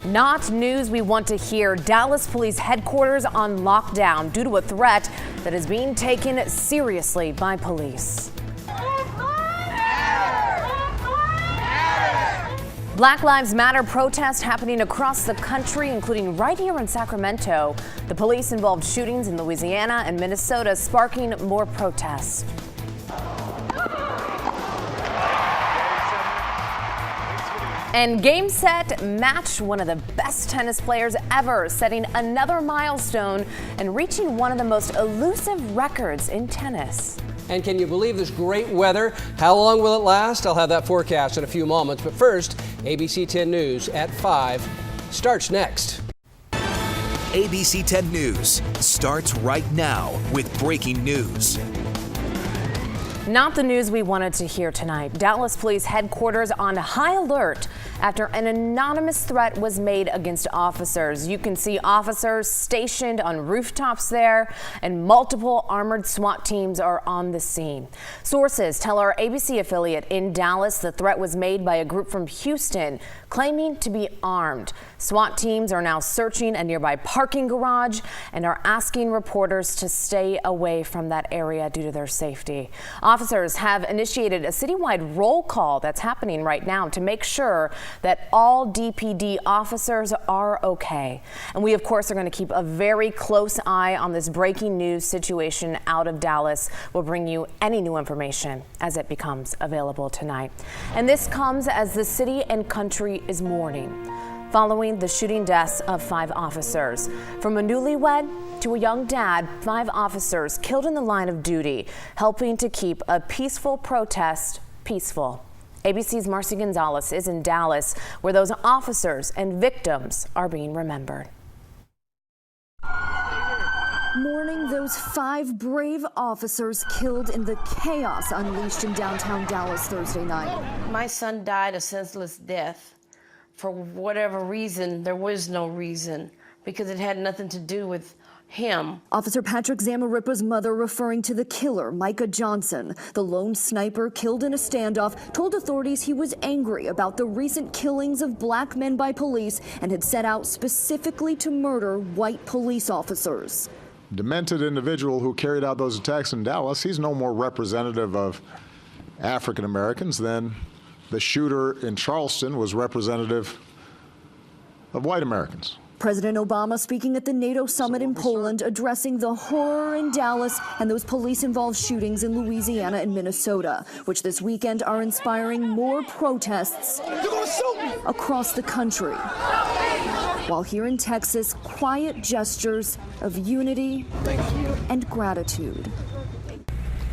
Not news we want to hear. Dallas Police Headquarters on lockdown due to a threat that is being taken seriously by police. Black Lives Matter protests happening across the country, including right here in Sacramento. The police-involved shootings in Louisiana and Minnesota sparking more protests. And game, set, match, one of the best tennis players ever, setting another milestone and reaching one of the most elusive records in tennis. And can you believe this great weather? How long will it last? I'll have that forecast in a few moments. But first, ABC 10 News at 5 starts next. ABC 10 News starts right now with breaking news. Not the news we wanted to hear tonight. Dallas Police Headquarters on high alert after an anonymous threat was made against officers. You can see officers stationed on rooftops there, and multiple armored SWAT teams are on the scene. Sources tell our ABC affiliate in Dallas the threat was made by a group from Houston claiming to be armed. SWAT teams are now searching a nearby parking garage and are asking reporters to stay away from that area due to their safety. Officers have initiated a citywide roll call that's happening right now to make sure that all DPD officers are okay. And we, of course, are going to keep a very close eye on this breaking news situation out of Dallas. We'll bring you any new information as it becomes available tonight. And this comes as the city and country is mourning following the shooting deaths of 5 officers. From a newlywed to a young dad, 5 officers killed in the line of duty, helping to keep a peaceful protest peaceful. ABC's Marcy Gonzalez is in Dallas, where those officers and victims are being remembered. Mourning those 5 brave officers killed in the chaos unleashed in downtown Dallas Thursday night. My son died a senseless death. For whatever reason, there was no reason, because it had nothing to do with him. Officer Patrick Zamarripa's mother referring to the killer, Micah Johnson. The lone sniper killed in a standoff told authorities he was angry about the recent killings of black men by police and had set out specifically to murder white police officers. Demented individual who carried out those attacks in Dallas, he's no more representative of African Americans than the shooter in Charleston was representative of white Americans. President Obama speaking at the NATO summit in Poland, addressing the horror in Dallas and those police-involved shootings in Louisiana and Minnesota, which this weekend are inspiring more protests across the country. While here in Texas, quiet gestures of unity and gratitude.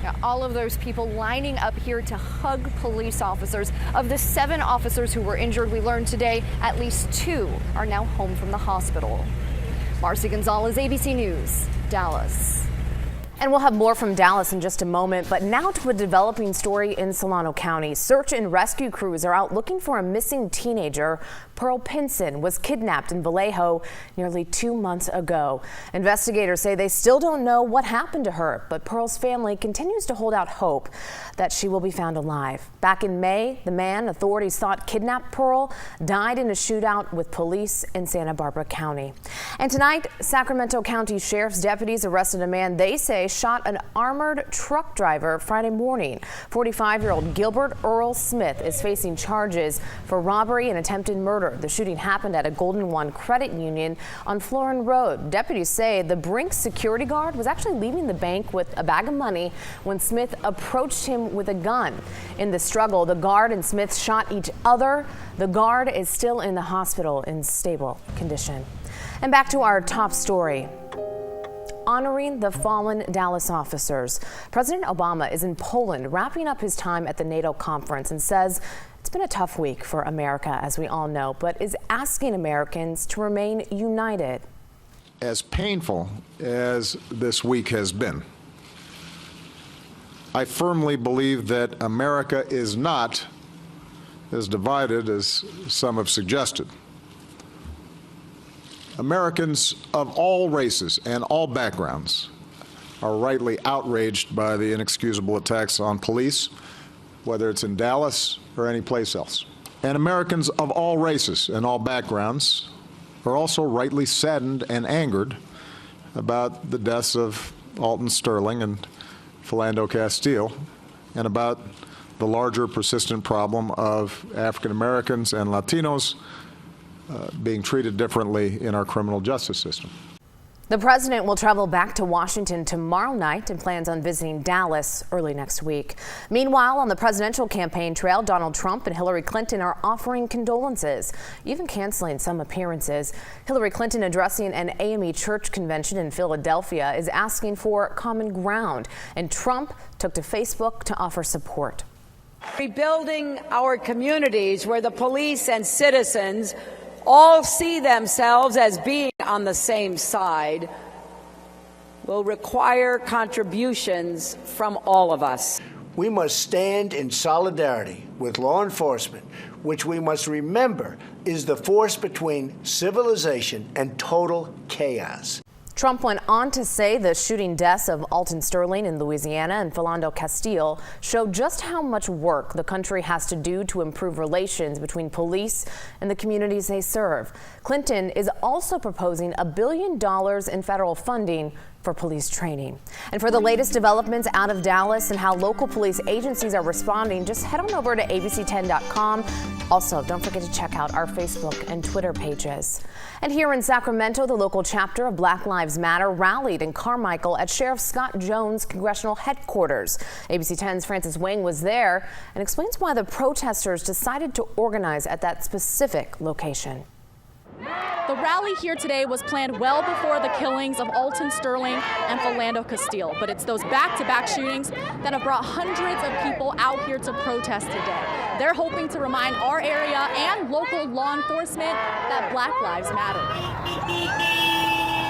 Now, all of those people lining up here to hug police officers. Of the 7 officers who were injured, we learned today at least 2 are now home from the hospital. Marcy Gonzalez, ABC News, Dallas. And we'll have more from Dallas in just a moment, but now to a developing story in Solano County. Search and rescue crews are out looking for a missing teenager. Pearl Pinson was kidnapped in Vallejo nearly 2 months ago. Investigators say they still don't know what happened to her, but Pearl's family continues to hold out hope that she will be found alive. Back in May, the man authorities thought kidnapped Pearl died in a shootout with police in Santa Barbara County. And tonight, Sacramento County Sheriff's deputies arrested a man they say shot an armored truck driver Friday morning. 45-year-old Gilbert Earl Smith is facing charges for robbery and attempted murder. The shooting happened at a Golden One credit union on Florin Road. Deputies say the Brinks security guard was actually leaving the bank with a bag of money when Smith approached him with a gun. In the struggle, the guard and Smith shot each other. The guard is still in the hospital in stable condition. And back to our top story. Honoring the fallen Dallas officers. President Obama is in Poland wrapping up his time at the NATO conference and says it's been a tough week for America, as we all know, but is asking Americans to remain united. As painful as this week has been, I firmly believe that America is not as divided as some have suggested. Americans of all races and all backgrounds are rightly outraged by the inexcusable attacks on police, whether it's in Dallas or any place else. And Americans of all races and all backgrounds are also rightly saddened and angered about the deaths of Alton Sterling and Philando Castile, and about the larger persistent problem of African Americans and Latinos being treated differently in our criminal justice system. The president will travel back to Washington tomorrow night and plans on visiting Dallas early next week. Meanwhile, on the presidential campaign trail, Donald Trump and Hillary Clinton are offering condolences, even canceling some appearances. Hillary Clinton, addressing an AME church convention in Philadelphia, is asking for common ground, and Trump took to Facebook to offer support. Rebuilding our communities where the police and citizens all see themselves as being on the same side will require contributions from all of us. We must stand in solidarity with law enforcement, which we must remember is the force between civilization and total chaos. Trump went on to say the shooting deaths of Alton Sterling in Louisiana and Philando Castile show just how much work the country has to do to improve relations between police and the communities they serve. Clinton is also proposing $1 billion in federal funding for police training. And for the latest developments out of Dallas and how local police agencies are responding, just head on over to abc10.com. Also, don't forget to check out our Facebook and Twitter pages. And here in Sacramento, the local chapter of Black Lives Matter rallied in Carmichael at Sheriff Scott Jones' congressional headquarters. ABC 10's Francis Wang was there and explains why the protesters decided to organize at that specific location. The rally here today was planned well before the killings of Alton Sterling and Philando Castile, but it's those back-to-back shootings that have brought hundreds of people out here to protest today. They're hoping to remind our area and local law enforcement that Black Lives Matter.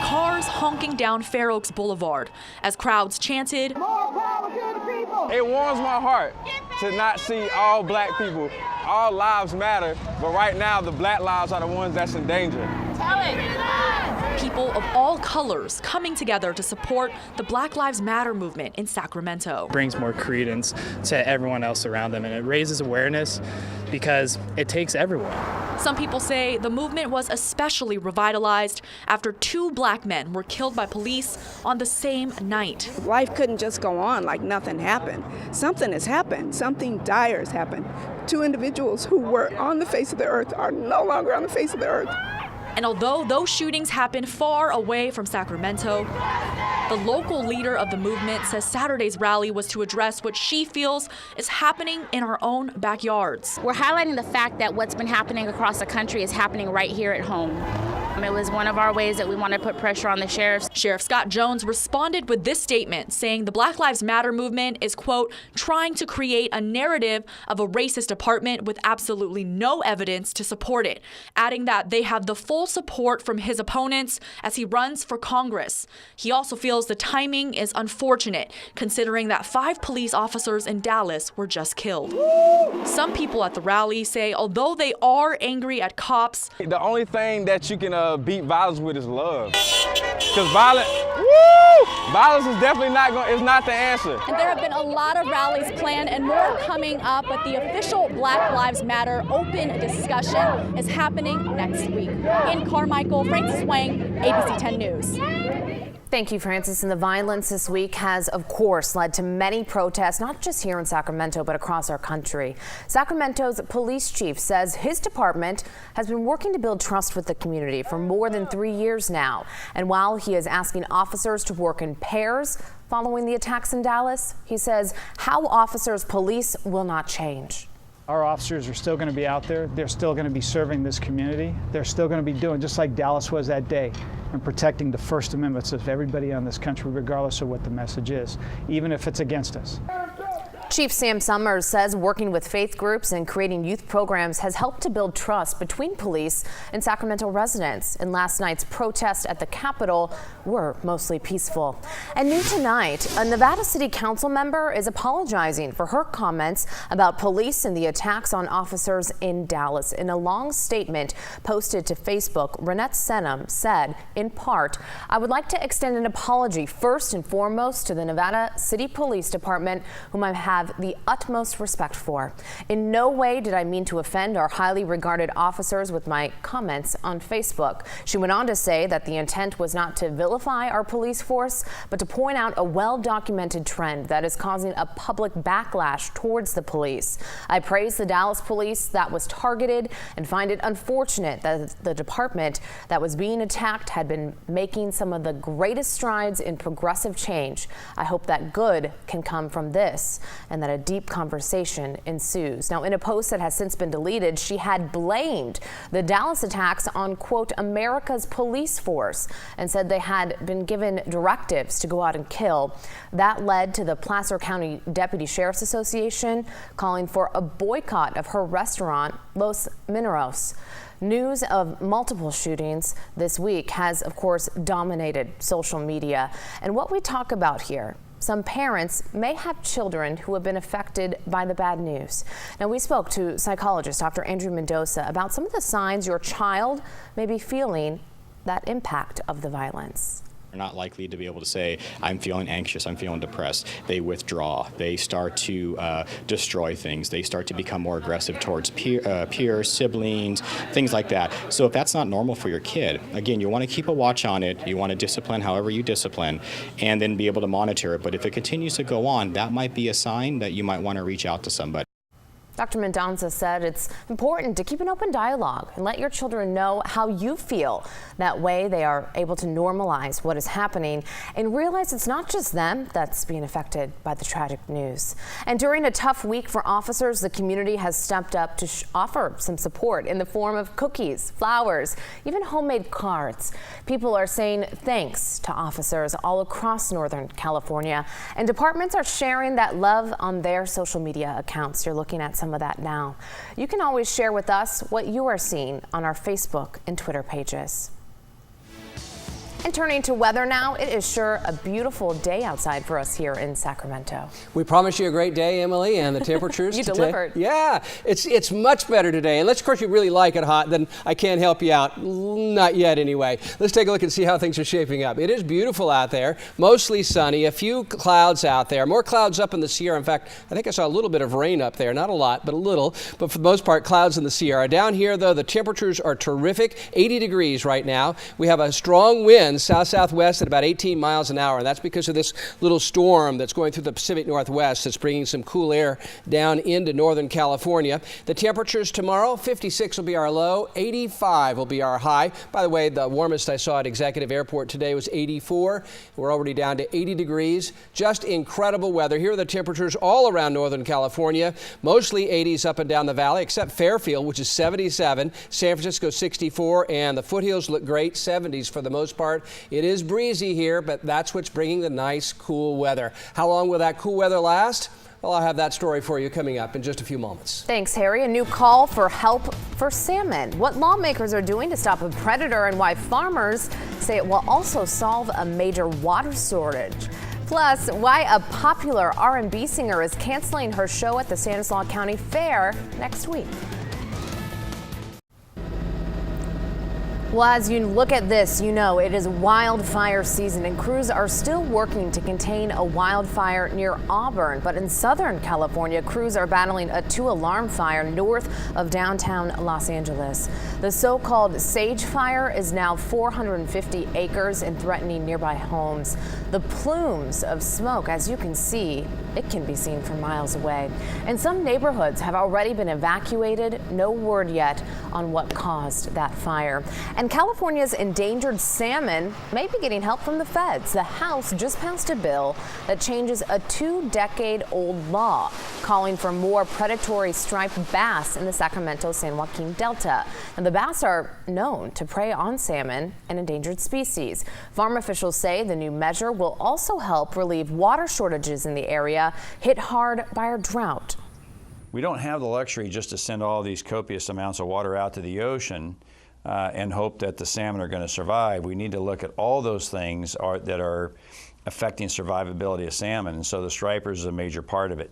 Cars honking down Fair Oaks Boulevard as crowds chanted, "More power to the people." It warms my heart to not see all black people. All lives matter, but right now the black lives are the ones that's in danger. Tell it. People of all colors coming together to support the Black Lives Matter movement in Sacramento. Brings more credence to everyone else around them, and it raises awareness because it takes everyone. Some people say the movement was especially revitalized after 2 black men were killed by police on the same night. Life couldn't just go on like nothing happened. Something has happened. Something dire has happened. 2 individuals who were on the face of the earth are no longer on the face of the earth. And although those shootings happened far away from Sacramento, the local leader of the movement says Saturday's rally was to address what she feels is happening in our own backyards. We're highlighting the fact that what's been happening across the country is happening right here at home. It was one of our ways that we wanted to put pressure on the sheriffs. Sheriff Scott Jones responded with this statement, saying the Black Lives Matter movement is, quote, trying to create a narrative of a racist department with absolutely no evidence to support it, adding that they have the full support from his opponents as he runs for Congress. He also feels the timing is unfortunate, considering that 5 police officers in Dallas were just killed. Some people at the rally say although they are angry at cops, the only thing that you can beat violence with is love. Because violence is definitely not the answer. And there have been a lot of rallies planned and more coming up, but the official Black Lives Matter open discussion is happening next week. In Carmichael, Francis Wang, ABC 10 News. Thank you, Francis. And the violence this week has, of course, led to many protests, not just here in Sacramento, but across our country. Sacramento's police chief says his department has been working to build trust with the community for more than 3 years now. And while he is asking officers to work in pairs following the attacks in Dallas, he says how officers police will not change. Our officers are still going to be out there. They're still going to be serving this community. They're still going to be doing just like Dallas was that day and protecting the First Amendments of everybody on this country, regardless of what the message is, even if it's against us. Chief Sam Summers says working with faith groups and creating youth programs has helped to build trust between police and Sacramento residents. And last night's protests at the Capitol were mostly peaceful. And new tonight, a Nevada City Council member is apologizing for her comments about police and the attacks on officers in Dallas. In a long statement posted to Facebook, Renette Senum said, in part, "I would like to extend an apology first and foremost to the Nevada City Police Department, whom I have have the utmost respect for. In no way did I mean to offend our highly regarded officers with my comments on Facebook. She went on to say that the intent was not to vilify our police force, but to point out a well-documented trend that is causing a public backlash towards the police. I praise the Dallas police that was targeted and find it unfortunate that the department that was being attacked had been making some of the greatest strides in progressive change. I hope that good can come from this and that a deep conversation ensues. Now, in a post that has since been deleted, she had blamed the Dallas attacks on, quote, America's police force and said they had been given directives to go out and kill. That led to the Placer County Deputy Sheriff's Association calling for a boycott of her restaurant, Los Mineros. News of multiple shootings this week has, of course, dominated social media. And what we talk about here, some parents may have children who have been affected by the bad news. Now, we spoke to psychologist Dr. Andrew Mendoza about some of the signs your child may be feeling that impact of the violence. They're not likely to be able to say, I'm feeling anxious, I'm feeling depressed. They withdraw. They start to destroy things. They start to become more aggressive towards peers, siblings, things like that. So if that's not normal for your kid, again, you want to keep a watch on it. You want to discipline however you discipline and then be able to monitor it. But if it continues to go on, that might be a sign that you might want to reach out to somebody. Dr. Mendoza said it's important to keep an open dialogue and let your children know how you feel. That way they are able to normalize what is happening and realize it's not just them that's being affected by the tragic news. And during a tough week for officers, the community has stepped up to offer some support in the form of cookies, flowers, even homemade cards. People are saying thanks to officers all across Northern California, and departments are sharing that love on their social media accounts. You're looking at some of that now. You can always share with us what you are seeing on our Facebook and Twitter pages. And turning to weather now, it is sure a beautiful day outside for us here in Sacramento. We promised you a great day, Emily, and the temperatures You today. delivered. Yeah, it's much better today. Unless, of course, you really like it hot, then I can't help you out. Not yet, anyway. Let's take a look and see how things are shaping up. It is beautiful out there, mostly sunny, a few clouds out there, more clouds up in the Sierra. In fact, I think I saw a little bit of rain up there, not a lot, but a little. But for the most part, clouds in the Sierra. Down here, though, the temperatures are terrific, 80 degrees right now. We have a strong wind, south-southwest at about 18 miles an hour, and that's because of this little storm that's going through the Pacific Northwest that's bringing some cool air down into Northern California. The temperatures tomorrow, 56 will be our low, 85 will be our high. By the way, the warmest I saw at Executive Airport today was 84. We're already down to 80 degrees. Just incredible weather. Here are the temperatures all around Northern California, mostly 80s up and down the valley, except Fairfield, which is 77, San Francisco 64, and the foothills look great, 70s for the most part. It is breezy here, but that's what's bringing the nice, cool weather. How long will that cool weather last? Well, I'll have that story for you coming up in just a few moments. Thanks, Harry. A new call for help for salmon. What lawmakers are doing to stop a predator and why farmers say it will also solve a major water shortage. Plus, why a popular R&B singer is canceling her show at the Stanislaus County Fair next week. Well, as you look at this, you know it is wildfire season and crews are still working to contain a wildfire near Auburn. But in Southern California, crews are battling a 2-alarm fire north of downtown Los Angeles. The so-called Sage Fire is now 450 acres and threatening nearby homes. The plumes of smoke, as you can see, it can be seen from miles away. And some neighborhoods have already been evacuated. No word yet on what caused that fire. And California's endangered salmon may be getting help from the feds. The House just passed a bill that changes a 2-decade-old law calling for more predatory striped bass in the Sacramento-San Joaquin Delta. And the bass are known to prey on salmon and endangered species. Farm officials say the new measure will also help relieve water shortages in the area hit hard by a drought. We don't have the luxury just to send all these copious amounts of water out to the ocean and hope that the salmon are going to survive. We need to look at all those things that are affecting survivability of salmon, and so the stripers is a major part of it.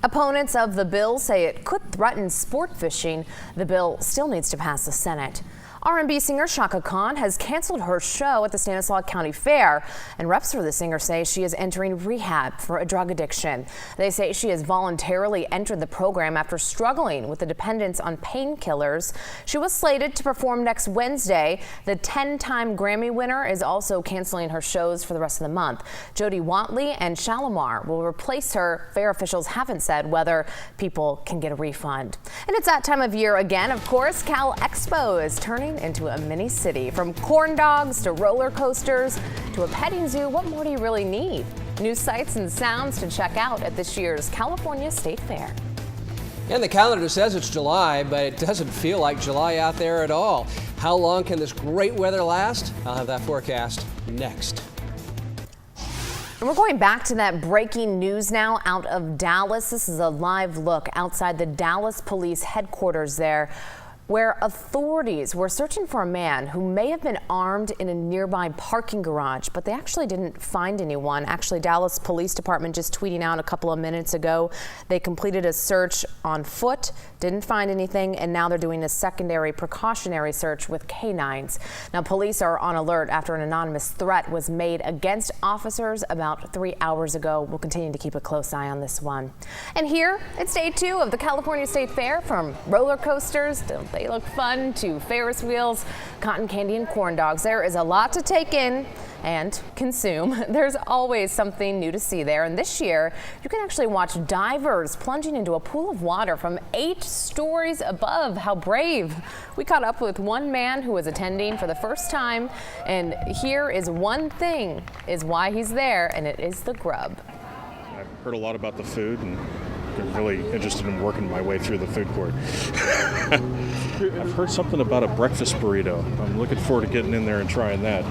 Opponents of the bill say it could threaten sport fishing. The bill still needs to pass the Senate. R&B singer Chaka Khan has canceled her show at the Stanislaus County Fair, and reps for the singer say she is entering rehab for a drug addiction. They say she has voluntarily entered the program after struggling with the dependence on painkillers. She was slated to perform next Wednesday. The 10-time Grammy winner is also canceling her shows for the rest of the month. Jody Watley and Shalimar will replace her. Fair officials haven't said whether people can get a refund. And it's that time of year again, of course. Cal Expo is turning into a mini city. From corn dogs to roller coasters to a petting zoo, what more do you really need? New sights and sounds to check out at this year's California State Fair. And the calendar says it's July, but it doesn't feel like July out there at all. How long can this great weather last? I'll have that forecast next. And we're going back to that breaking news now out of Dallas. This is a live look outside the Dallas Police headquarters there, where authorities were searching for a man who may have been armed in a nearby parking garage, but they actually didn't find anyone. Actually, Dallas Police Department just tweeting out a couple of minutes ago, they completed a search on foot, didn't find anything, and now they're doing a secondary precautionary search with canines. Now, police are on alert after an anonymous threat was made against officers about 3 hours ago. We'll continue to keep a close eye on this one. And here, it's day 2 of the California State Fair. From roller coasters, they look fun, to Ferris wheels, cotton candy, and corn dogs. There is a lot to take in and consume. There's always something new to see there. And this year, you can actually watch divers plunging into a pool of water from 8 stories above. How brave. We caught up with one man who was attending for the first time. And here is one thing is why he's there, and it is the grub. I've heard a lot about the food, and I'm really interested in working my way through the food court. I've heard something about a breakfast burrito. I'm looking forward to getting in there and trying that.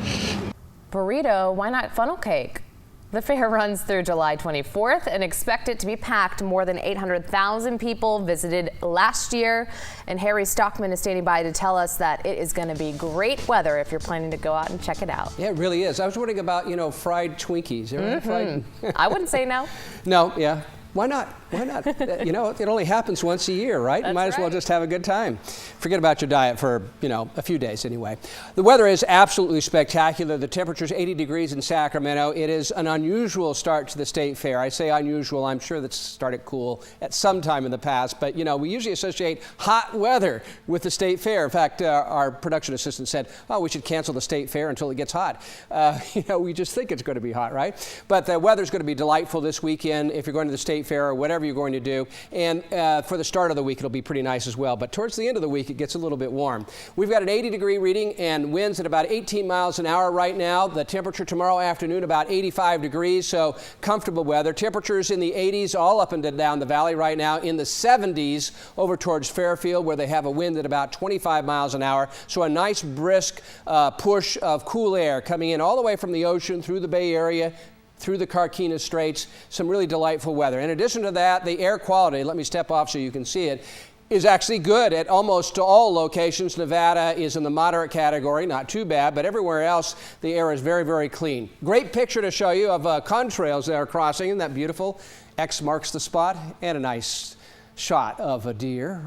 Burrito, why not funnel cake? The fair runs through July 24th and expect it to be packed. More than 800,000 people visited last year. And Harry Stockman is standing by to tell us that it is going to be great weather if you're planning to go out and check it out. Yeah, it really is. I was wondering about, fried Twinkies. I wouldn't say no. No, yeah. Why not? Why not? It only happens once a year, right? That's Might as well right. just have a good time. Forget about your diet for, a few days anyway. The weather is absolutely spectacular. The temperature's 80 degrees in Sacramento. It is an unusual start to the state fair. I say unusual. I'm sure that started cool at some time in the past, but we usually associate hot weather with the state fair. In fact, our production assistant said, we should cancel the state fair until it gets hot. We just think it's going to be hot, right? But the weather's going to be delightful this weekend if you're going to the state fair or whatever you're going to do. And for the start of the week, it'll be pretty nice as well. But towards the end of the week, it gets a little bit warm. We've got an 80-degree reading and winds at about 18 miles an hour right now. The temperature tomorrow afternoon, about 85 degrees, so comfortable weather. Temperatures in the 80s all up and down the valley right now, in the 70s over towards Fairfield, where they have a wind at about 25 miles an hour. So a nice brisk push of cool air coming in all the way from the ocean through the Bay Area, through the Carquinez Straits. Some really delightful weather. In addition to that, the air quality, let me step off so you can see it, is actually good at almost all locations. Nevada is in the moderate category, not too bad, but everywhere else the air is very, very clean. Great picture to show you of contrails that are crossing. Isn't that beautiful? X marks the spot, and a nice shot of a deer.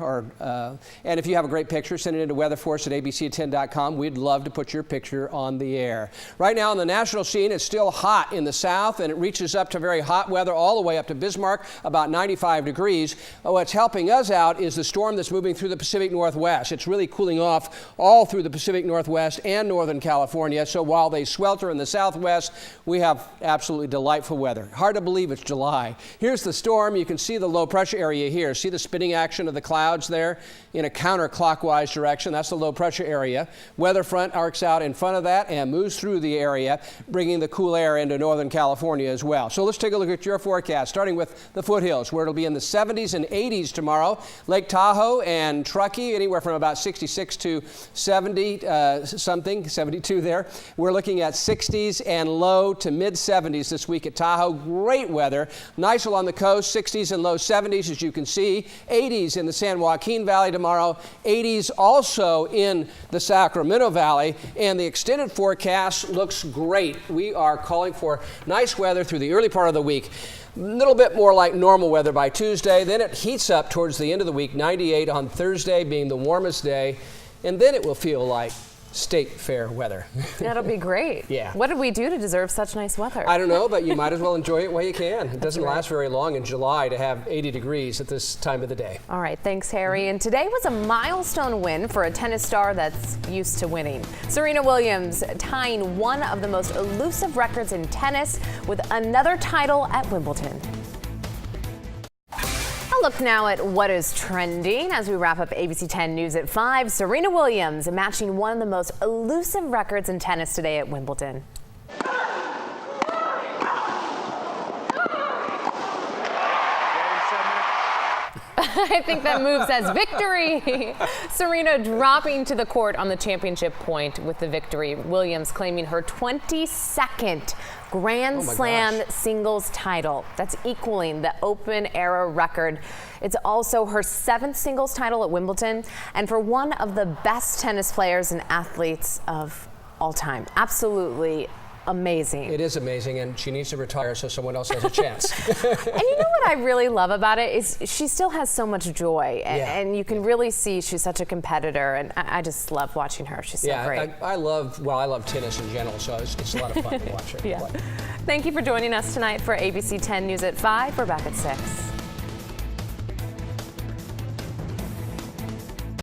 And if you have a great picture, send it into weatherforce@abc10.com. We'd love to put your picture on the air. Right now on the national scene, it's still hot in the south, and it reaches up to very hot weather all the way up to Bismarck, about 95 degrees. What's helping us out is the storm that's moving through the Pacific Northwest. It's really cooling off all through the Pacific Northwest and Northern California. So while they swelter in the southwest, we have absolutely delightful weather. Hard to believe it's July. Here's the storm. You can see the low pressure area here. See the spinning action of the clouds there in a counterclockwise direction? That's the low pressure area. Weather front arcs out in front of that and moves through the area, bringing the cool air into Northern California as well. So let's take a look at your forecast, starting with the foothills, where it'll be in the 70s and 80s tomorrow. Lake Tahoe and Truckee, anywhere from about 66 to 70 something, 72 there. We're looking at 60s and low to mid 70s this week at Tahoe. Great weather. Nice along the coast, 60s and low 70s, as you can see. 80s in the San Joaquin Valley tomorrow, 80s also in the Sacramento Valley, and the extended forecast looks great. We are calling for nice weather through the early part of the week. A little bit more like normal weather by Tuesday, then it heats up towards the end of the week, 98 on Thursday being the warmest day. and then it will feel like state fair weather. That'll be great. Yeah. What did we do to deserve such nice weather? I don't know, but you might as well enjoy it while you can. It doesn't last very long in July to have 80 degrees at this time of the day. All right, thanks, Harry. And today was a milestone win for a tennis star that's used to winning. Serena Williams tying one of the most elusive records in tennis with another title at Wimbledon. A look now at what is trending as we wrap up ABC 10 News at 5. Serena Williams matching one of the most elusive records in tennis today at Wimbledon. I think that move says victory. Serena dropping to the court on the championship point with the victory. Williams claiming her 22nd Grand Slam singles title. That's equaling the Open era record. It's also her 7th singles title at Wimbledon, and for one of the best tennis players and athletes of all time. Absolutely amazing. It is amazing, and she needs to retire so someone else has a chance. And you know what I really love about it is she still has so much joy, and you can really see she's such a competitor, and I just love watching her. She's so great. I love tennis in general, so it's a lot of fun to watch her play. Thank you for joining us tonight for ABC 10 News at 5. We're back at 6.